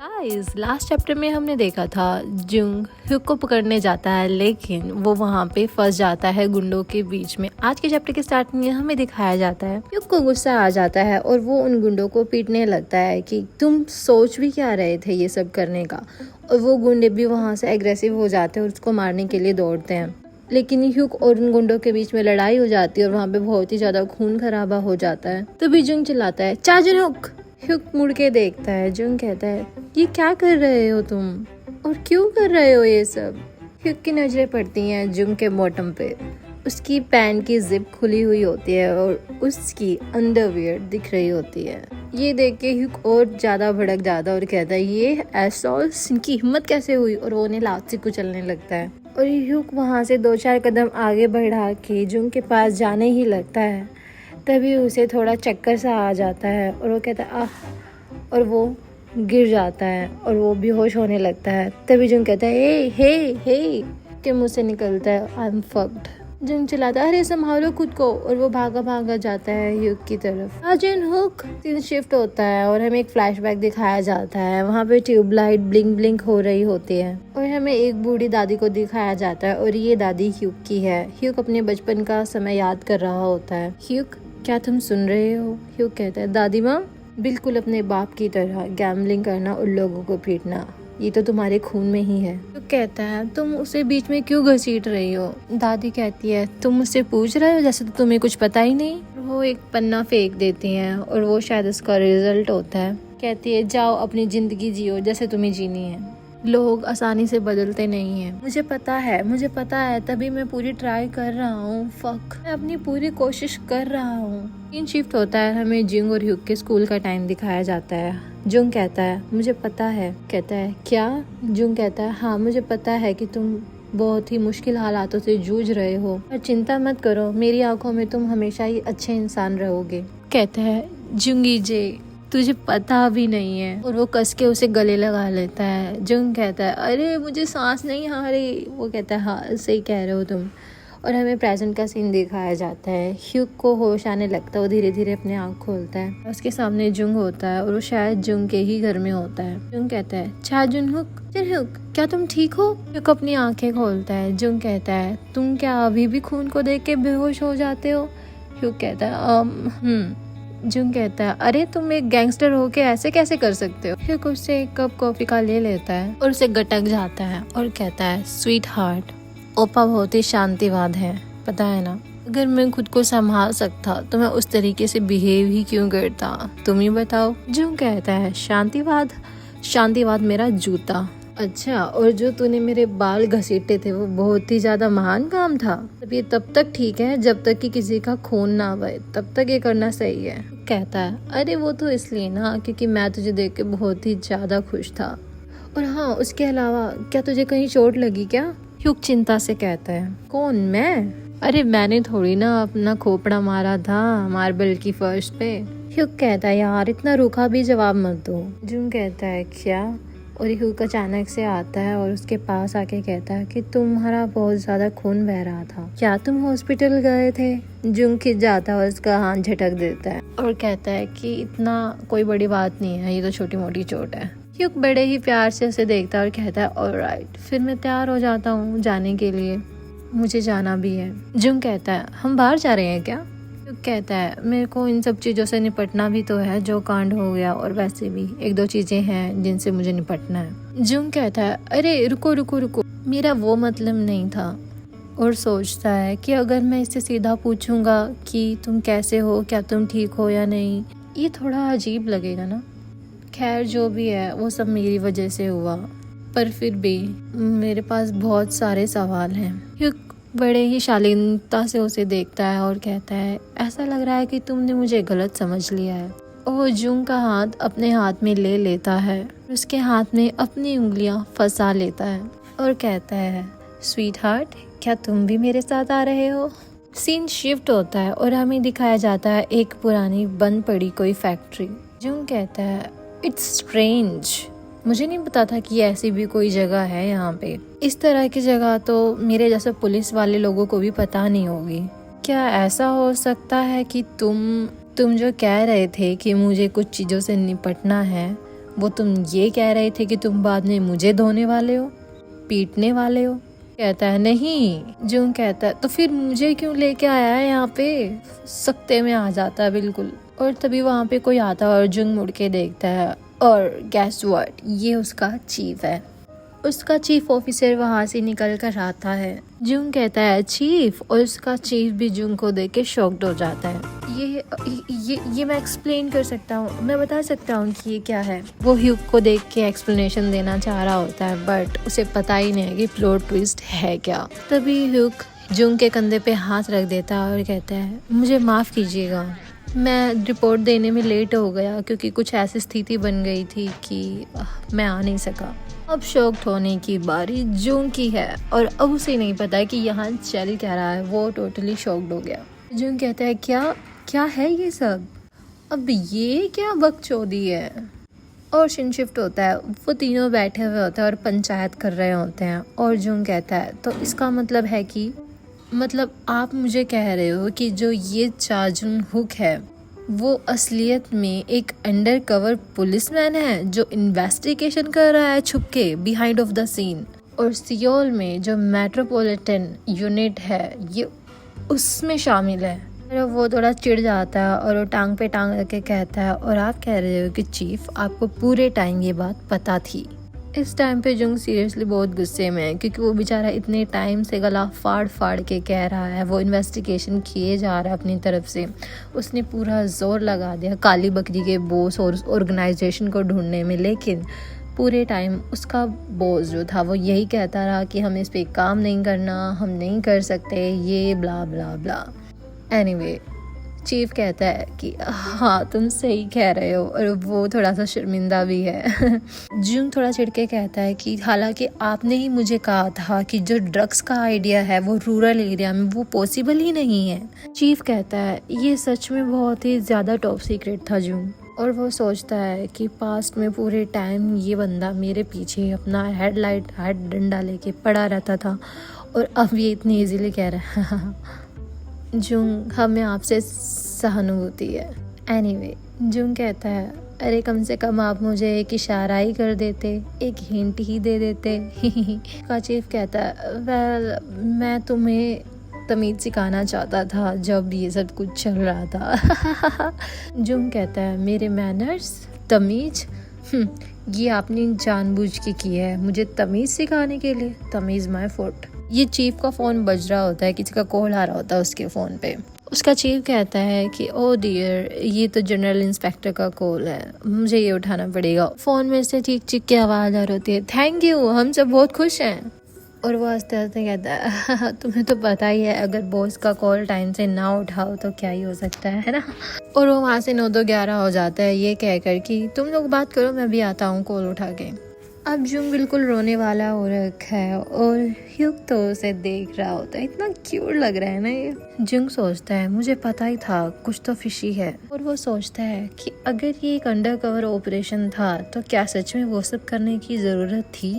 Guys last chapter में हमने देखा था जुंग ह्यूक को पकड़ने जाता है, लेकिन वो वहाँ पे फंस जाता है गुंडों के बीच में। आज के चैप्टर के स्टार्टिंग में हमें दिखाया जाता है ह्यूक को गुस्सा आ जाता है और वो उन गुंडों को पीटने लगता है कि तुम सोच भी क्या रहे थे ये सब करने का। और वो गुंडे भी वहाँ से एग्रेसिव हो जाते हैं और उसको मारने के लिए दौड़ते हैं, लेकिन ह्यूक और उन गुंडों के बीच में लड़ाई हो जाती है और वहाँ पे बहुत ही ज्यादा खून खराबा हो जाता है। तभी जुंग चिल्लाता है चा जुन हुक। ह्यूक मुड़ के देखता है। जुंग कहता है ये क्या कर रहे हो तुम और क्यों कर रहे हो ये सब। ह्यूक की नजरें पड़ती हैं जुंग के बॉटम पे। उसकी पैंट की जिप खुली हुई होती है और उसकी अंडरवियर दिख रही होती है। ये देख के ह्यूक और ज्यादा भड़क जाता है और कहता है ये एसॉल्स, इनकी हिम्मत कैसे हुई, और वो उन्हें लात से कुचलने लगता है। और ह्यूक वहाँ से 2-4 कदम आगे बढ़ा के जुंग के पास जाने ही लगता है। तभी उसे थोड़ा चक्कर सा आ जाता है और वो कहता है आह, और वो गिर जाता है और वो बेहोश होने लगता है। तभी जुंग कहता है हे के मुंह से निकलता है आई एम फक्ड। जुंग चिल्लाता है अरे संभालो खुद को, और वो भागा भागा जाता है ह्यूक की तरफ। आजन हुक सीन शिफ्ट होता है और हमें एक फ्लैशबैक दिखाया जाता है। वहाँ पे ट्यूबलाइट ब्लिंक ब्लिंक हो रही होती है और हमें एक बूढ़ी दादी को दिखाया जाता है और ये दादी ह्यूक की है। ह्यूक अपने बचपन का समय याद कर रहा होता है। ह्यूक क्या तुम सुन रहे हो? ह्यूक कहता है दादी माँ, बिल्कुल अपने बाप की तरह गैम्बलिंग करना और लोगों को पीटना, ये तो तुम्हारे खून में ही है। ह्यूक कहता है तुम उसे बीच में क्यों घसीट रही हो? दादी कहती है तुम मुझसे पूछ रहे हो जैसे तो तुम्हें कुछ पता ही नहीं। वो एक पन्ना फेंक देती हैं और वो शायद उसका रिजल्ट होता है। कहती है जाओ अपनी जिंदगी जियो जैसे तुम्हें जीनी है, लोग आसानी से बदलते नहीं हैं। मुझे पता है तभी मैं पूरी ट्राई कर रहा हूँ। फक, मैं अपनी पूरी कोशिश कर रहा हूँ। सीन शिफ्ट होता है। हमें जुंग और ह्यूक के स्कूल का टाइम दिखाया जाता है। जुंग कहता है मुझे पता है। कहता है क्या? जुंग कहता है हाँ मुझे पता है कि तुम बहुत ही मुश्किल हालातों से जूझ रहे हो, पर चिंता मत करो, मेरी आंखों में तुम हमेशा ही अच्छे इंसान रहोगे। कहता है जुंगी जे तुझे पता भी नहीं है, और वो कस के उसे गले लगा लेता है। जुंग कहता है अरे मुझे सांस नहीं आ रही। वो कहता है हाँ सही कह रहे हो तुम। और हमें प्रेजेंट का सीन दिखाया जाता है। ह्यूक को होश आने लगता है, वो धीरे धीरे अपने आँख खोलता है। उसके सामने जुंग होता है और वो शायद जुंग के ही घर में होता है। जुंग कहता है छा जुन हुक, ह्यूक क्या तुम ठीक हो? ह्यूक अपनी आंखें खोलता है। जुंग कहता है तुम क्या अभी भी खून को देख के बेहोश हो जाते हो? ह्यूक कहता है जुंग कहता है अरे तुम एक गैंगस्टर होके ऐसे कैसे कर सकते हो? ह्यूक उससे एक कप कॉफी का ले लेता है और उसे गटक जाता है और कहता है स्वीट हार्ट, ओपा बहुत ही शांतिवाद है, पता है ना? अगर मैं खुद को संभाल सकता तो मैं उस तरीके से बिहेव ही क्यों करता, तुम ही बताओ। जुंग कहता है शांतिवाद मेरा जूता। अच्छा, और जो तूने मेरे बाल घसीटे थे वो बहुत ही ज्यादा महान काम था। तब तक ठीक है, जब तक कि किसी का खून ना बहे तब तक ये करना सही है। कहता है अरे वो तो इसलिए ना क्योंकि मैं तुझे देख के बहुत ही ज्यादा खुश था, और हाँ उसके अलावा क्या तुझे कहीं चोट लगी क्या? ह्यूक चिंता से कहता है कौन, मैं? अरे मैंने थोड़ी ना अपना खोपड़ा मारा था मार्बल की फर्श पे। ह्यूक कहता है यार इतना रूखा भी जवाब मत दो। जुंग कहता है क्या? और ह्यूक अचानक से आता है और उसके पास आके कहता है कि तुम्हारा बहुत ज्यादा खून बह रहा था, क्या तुम हॉस्पिटल गए थे? जुंग खिंच जाता है और उसका हाथ झटक देता है और कहता है कि इतना कोई बड़ी बात नहीं है, ये तो छोटी मोटी चोट है। ह्यूक बड़े ही प्यार से उसे देखता है और कहता है ऑलराइट, फिर मैं तैयार हो जाता हूँ जाने के लिए, मुझे जाना भी है। जुंग कहता है हम बाहर जा रहे हैं क्या? ह्यूक कहता है मेरे को इन सब चीज़ों से निपटना भी तो है जो कांड हो गया, और वैसे भी 1-2 चीज़ें हैं जिनसे मुझे निपटना है। जुंग कहता है अरे रुको, मेरा वो मतलब नहीं था, और सोचता है कि अगर मैं इससे सीधा पूछूंगा कि तुम कैसे हो, क्या तुम ठीक हो या नहीं, ये थोड़ा अजीब लगेगा ना। खैर जो भी है वो सब मेरी वजह से हुआ, पर फिर भी मेरे पास बहुत सारे सवाल हैं। ह्यूक बड़े ही शालीनता से उसे देखता है और कहता है ऐसा लग रहा है कि तुमने मुझे गलत समझ लिया है। वो जुंग का हाथ अपने हाथ में ले लेता है, उसके हाथ में अपनी उंगलियां फंसा लेता है और कहता है स्वीट हार्ट, क्या तुम भी मेरे साथ आ रहे हो? सीन शिफ्ट होता है और हमें दिखाया जाता है एक पुरानी बंद पड़ी कोई फैक्ट्री। जुंग कहता है इट्स स्ट्रेंज, मुझे नहीं पता था कि ऐसी भी कोई जगह है यहाँ पे। इस तरह की जगह तो मेरे जैसे पुलिस वाले लोगों को भी पता नहीं होगी। क्या ऐसा हो सकता है कि तुम जो कह रहे थे कि मुझे कुछ चीज़ों से निपटना है वो तुम ये कह रहे थे कि तुम बाद में मुझे धोने वाले हो, पीटने वाले हो। कहता है नहीं। जुंग कहता है तो फिर मुझे क्यों लेके आया है यहाँ पे। सख्ते में आ जाता है बिल्कुल। और तभी वहाँ पे कोई आता है और जुंग मुड़ के देखता है और गैस व्हाट, ये उसका चीफ है। उसका चीफ ऑफिसर वहाँ से निकल कर आता है। जुंग कहता है चीफ, और उसका चीफ भी जुंग को देख के शॉक्ड हो जाता है। ये मैं एक्सप्लेन कर सकता हूँ, मैं बता सकता हूँ कि ये क्या है। वो ह्यूक को देख के एक्सप्लेनेशन देना चाह रहा होता है, बट उसे पता ही नहीं है कि प्लॉट ट्विस्ट है क्या। तभी ह्यूक जुंग के कंधे पे हाथ रख देता है और कहता है मुझे माफ़ कीजिएगा, मैं रिपोर्ट देने में लेट हो गया क्योंकि कुछ ऐसी स्थिति बन गई थी कि मैं आ नहीं सका। अब शॉक्ड होने की बारी जुंग की है और अब उसे नहीं पता है कि यहाँ चल क्या रहा है। वो टोटली शॉक्ड हो गया। जुंग कहता है क्या है ये सब, अब ये क्या बकचोदी है। और सीन शिफ्ट होता है, वो तीनों बैठे हुए होते हैं और पंचायत कर रहे होते हैं। और जुंग कहता है तो इसका मतलब है कि आप मुझे कह रहे हो कि जो ये चा जुन हुक है वो असलियत में एक अंडर कवर पुलिसमैन है जो इन्वेस्टिगेशन कर रहा है छुप के बिहाइंड ऑफ द सीन। और सियोल में जो मेट्रोपॉलिटन यूनिट है ये उसमें शामिल है। और वो थोड़ा चिढ़ जाता है और वो टांग पे टांग रख के कहता है और आप कह रहे हो कि चीफ आपको पूरे टाइम ये बात पता थी। इस टाइम पे जुंग सीरियसली बहुत गुस्से में है क्योंकि वो बेचारा इतने टाइम से गला फाड़ के कह रहा है, वो इन्वेस्टिगेशन किए जा रहा है अपनी तरफ से। उसने पूरा जोर लगा दिया काली बकरी के बॉस और ऑर्गेनाइजेशन को ढूंढने में, लेकिन पूरे टाइम उसका बॉस जो था वो यही कहता रहा कि हम इस पे काम नहीं करना, हम नहीं कर सकते, ये ब्ला ब्ला ब्ला। एनीवे चीफ कहता है कि हाँ तुम सही कह रहे हो, और वो थोड़ा सा शर्मिंदा भी है। जुंग थोड़ा चिढ़ के कहता है कि हालांकि आपने ही मुझे कहा था कि जो ड्रग्स का आइडिया है वो रूरल एरिया में वो पॉसिबल ही नहीं है। चीफ कहता है ये सच में बहुत ही ज़्यादा टॉप सीक्रेट था जुंग। और वो सोचता है कि पास्ट में पूरे टाइम ये बंदा मेरे पीछे अपना हेड डंडा लेके पड़ा रहता था और अब ये इतनी इजीली कह रहा है। जुंग हमें आपसे सहानुभूति है। एनीवे जुंग कहता है अरे कम से कम आप मुझे एक इशारा ही कर देते, एक हिंट ही दे देते। का चीफ कहता है वेल मैं तुम्हें तमीज़ सिखाना चाहता था जब ये सब कुछ चल रहा था। जुंग कहता है मेरे मैनर्स, तमीज़, ये आपने जानबूझ के किया है मुझे तमीज़ सिखाने के लिए। तमीज़ माय फुट। ये चीफ का फ़ोन बज रहा होता है, किसी का कॉल आ रहा होता है उसके फ़ोन पे। उसका चीफ कहता है कि ओ डियर ये तो जनरल इंस्पेक्टर का कॉल है, मुझे ये उठाना पड़ेगा। फ़ोन में से चीख चीख की आवाज़ आ रही होती है थैंक यू, हम सब बहुत खुश हैं। और वो हंसते हंसते कहता है तुम्हें तो पता ही है अगर बॉस का कॉल टाइम से ना उठाओ तो क्या ही हो सकता है ना। और वो वहाँ से 9-11 हो जाता है ये कहकर कि तुम लोग बात करो मैं भी आता हूँ कॉल उठा के। अब जुंग बिल्कुल रोने वाला हो रखा है और ह्यूक तो उसे देख रहा होता है, इतना क्यूट लग रहा है ना ये। जुंग सोचता है मुझे पता ही था कुछ तो फिशी है। और वो सोचता है कि अगर ये एक अंडरकवर ऑपरेशन था तो क्या सच में वो सब करने की ज़रूरत थी।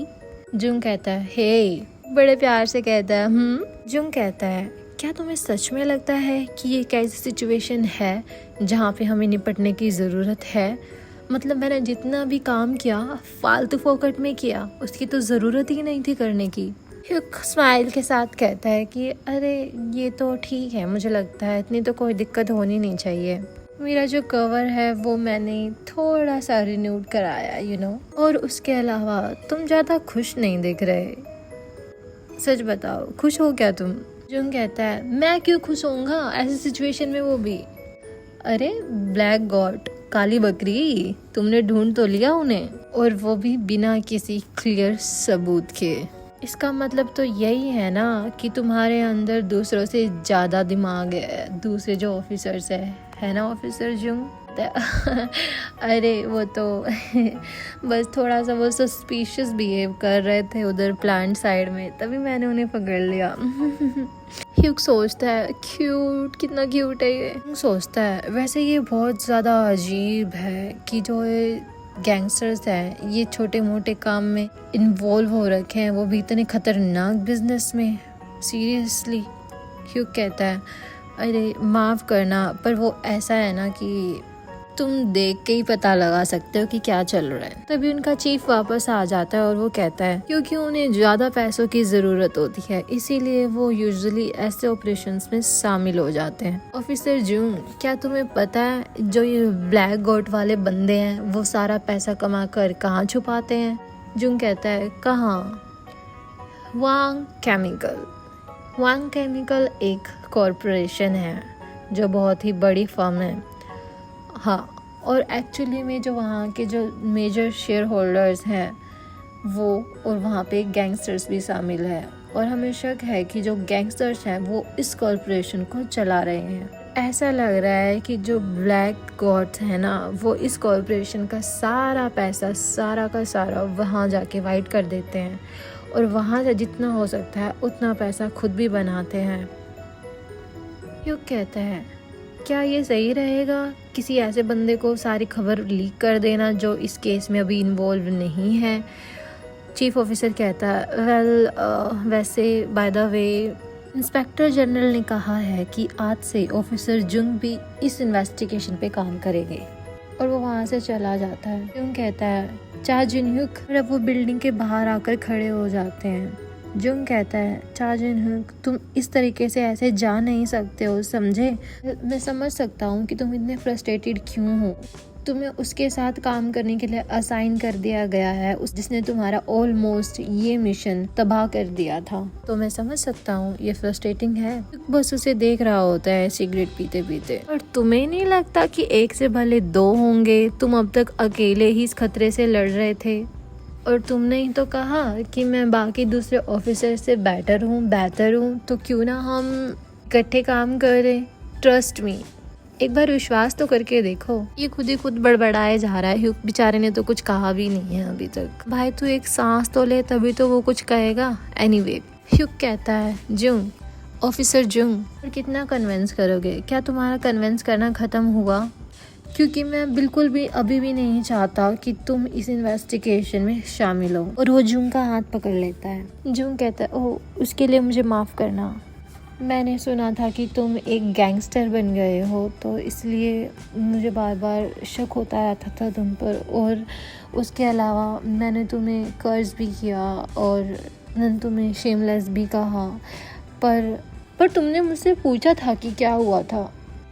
जुंग कहता है हे, बड़े प्यार से कहता है जुंग कहता है क्या तुम्हें सच में लगता है कि ये एक ऐसी सिचुएशन है जहाँ पे हमें निपटने की ज़रूरत है। मतलब मैंने जितना भी काम किया फालतू फोकट में किया, उसकी तो ज़रूरत ही नहीं थी करने की। ह्यूक स्माइल के साथ कहता है कि अरे ये तो ठीक है, मुझे लगता है इतनी तो कोई दिक्कत होनी नहीं चाहिए। मेरा जो कवर है वो मैंने थोड़ा सा रिन्यूड कराया यू नो। और उसके अलावा तुम ज़्यादा खुश नहीं दिख रहे, सच बताओ खुश हो क्या तुम। जुंग कहता है मैं क्यों खुश होऊंगा ऐसी सिचुएशन में, वो भी अरे ब्लैक गॉड, काली बकरी, तुमने ढूंढ तो लिया उन्हें, और वो भी बिना किसी क्लियर सबूत के। इसका मतलब तो यही है ना कि तुम्हारे अंदर दूसरों से ज़्यादा दिमाग है, दूसरे जो ऑफिसर्स है ना ऑफिसर जुंग। अरे वो तो बस थोड़ा सा वो सस्पिशियस बिहेव कर रहे थे उधर प्लांट साइड में, तभी मैंने उन्हें पकड़ लिया। ह्यूक सोचता है क्यूट, कितना क्यूट है ये। सोचता है वैसे ये बहुत ज़्यादा अजीब है कि जो ये गैंगस्टर्स हैं ये छोटे मोटे काम में इन्वॉल्व हो रखे हैं, वो भी इतने खतरनाक बिजनेस में, सीरियसली। ह्यूक कहता है अरे माफ़ करना पर वो ऐसा है ना कि तुम देख के ही पता लगा सकते हो कि क्या चल रहा है। तभी उनका चीफ वापस आ जाता है और वो कहता है क्योंकि उन्हें ज्यादा पैसों की जरूरत होती है, इसीलिए वो यूजुअली ऐसे ऑपरेशंस में शामिल हो जाते हैं। ऑफिसर जूंग, क्या तुम्हें पता है जो ये ब्लैक गॉड वाले बंदे हैं वो सारा पैसा कमा कर कहाँ छुपाते हैं? जूंग कहता है कहाँ? वांग केमिकल। वांग केमिकल एक कॉरपोरेशन है जो बहुत ही बड़ी फर्म है। हाँ, और एक्चुअली में जो वहाँ के जो मेजर शेयर होल्डर्स हैं वो, और वहाँ पे गैंगस्टर्स भी शामिल है, और हमें शक है कि जो गैंगस्टर्स हैं वो इस कॉरपोरेशन को चला रहे हैं। ऐसा लग रहा है कि जो ब्लैक गॉड्स है ना वो इस कॉरपोरेशन का सारा पैसा सारा का सारा वहाँ जाके वाइट कर देते हैं और वहाँ से जितना हो सकता है उतना पैसा खुद भी बनाते हैं। युग कहता है क्या ये सही रहेगा किसी ऐसे बंदे को सारी खबर लीक कर देना जो इस केस में अभी इन्वॉल्व नहीं है? चीफ ऑफिसर कहता है वैसे by the way inspector general ने कहा है कि आज से ऑफिसर जुंग भी इस इन्वेस्टिगेशन पे काम करेंगे, और वो वहाँ से चला जाता है। जुंग कहता है चा जिनहुक, और अब वो बिल्डिंग के बाहर आकर खड़े हो जाते हैं। जुंग कहता है चा जिनहुक, तुम इस तरीके से ऐसे जा नहीं सकते हो, समझे? मैं समझ सकता हूँ कि तुम इतने फ्रस्ट्रेटेड क्यों हो। तुम्हें उसके साथ काम करने के लिए असाइन कर दिया गया है, उस जिसने तुम्हारा ऑलमोस्ट ये मिशन तबाह कर दिया था। तो मैं समझ सकता हूँ ये फ्रस्ट्रेटिंग है। बस उसे देख रहा होता है सिगरेट पीते पीते। और तुम्हें नहीं लगता कि एक से भले दो होंगे? तुम अब तक अकेले ही इस खतरे से लड़ रहे थे, और तुमने ही तो कहा कि मैं बाकी दूसरे ऑफिसर से बेहतर हूँ, तो क्यों ना हम इकट्ठे काम करें? ट्रस्ट मी, एक बार विश्वास तो करके देखो। ये खुद ही खुद बड़बड़ाए जा रहा है। ह्यूक बेचारे ने तो कुछ कहा भी नहीं है अभी तक। भाई तू एक सांस तो ले, तभी तो वो कुछ कहेगा। एनीवे, ह्यूक कहता है जुंग, ऑफिसर जुंग, और कितना कन्विंस करोगे? क्या तुम्हारा कन्विंस करना खत्म हुआ? क्योंकि मैं बिल्कुल भी अभी भी नहीं चाहता कि तुम इस इन्वेस्टिगेशन में शामिल हो। और वो जुंग का हाथ पकड़ लेता है। जुंग कहता है ओह, उसके लिए मुझे माफ़ करना। मैंने सुना था कि तुम एक गैंगस्टर बन गए हो, तो इसलिए मुझे बार बार शक होता रहता था तुम पर, और उसके अलावा मैंने तुम्हें कर्ज भी किया और मैंने तुम्हें शेमलेस भी कहा, पर तुमने मुझसे पूछा था कि क्या हुआ था।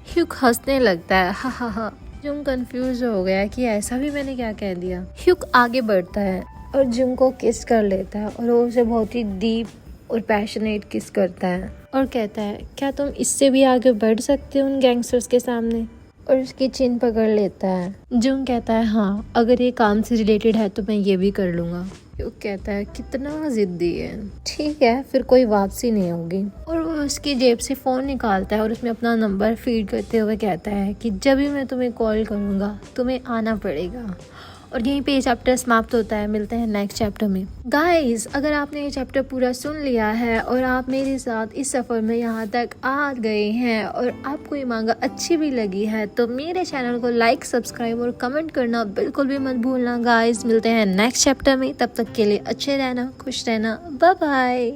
ह्यूक हंसने लगता है, हा हा हा। जुंग कंफ्यूज हो गया कि ऐसा भी मैंने क्या कह दिया। ह्यूक आगे बढ़ता है और जुंग को किस कर लेता है, और वो उसे बहुत ही डीप और पैशनेट किस करता है और कहता है क्या तुम इससे भी आगे बढ़ सकते हो उन गैंगस्टर्स के सामने? और उसकी चिन पकड़ लेता है। जुंग कहता है हाँ, अगर ये काम से रिलेटेड है तो मैं ये भी कर लूँगा। ह्यूक कहता है कितना जिद्दी है। ठीक है, फिर कोई वापसी नहीं होगी। और वो उसकी जेब से फ़ोन निकालता है और उसमें अपना नंबर फीड करते हुए कहता है कि जब भी मैं तुम्हें कॉल करूँगा तुम्हें आना पड़ेगा। और यहीं पे ये चैप्टर समाप्त होता है। मिलते हैं नेक्स्ट चैप्टर में। गाइस, अगर आपने ये चैप्टर पूरा सुन लिया है और आप मेरे साथ इस सफ़र में यहाँ तक आ गए हैं और आपको ये मांगा अच्छी भी लगी है, तो मेरे चैनल को लाइक, सब्सक्राइब और कमेंट करना बिल्कुल भी मत भूलना। गाइस, मिलते हैं नेक्स्ट चैप्टर में। तब तक के लिए अच्छे रहना, खुश रहना। Bye bye.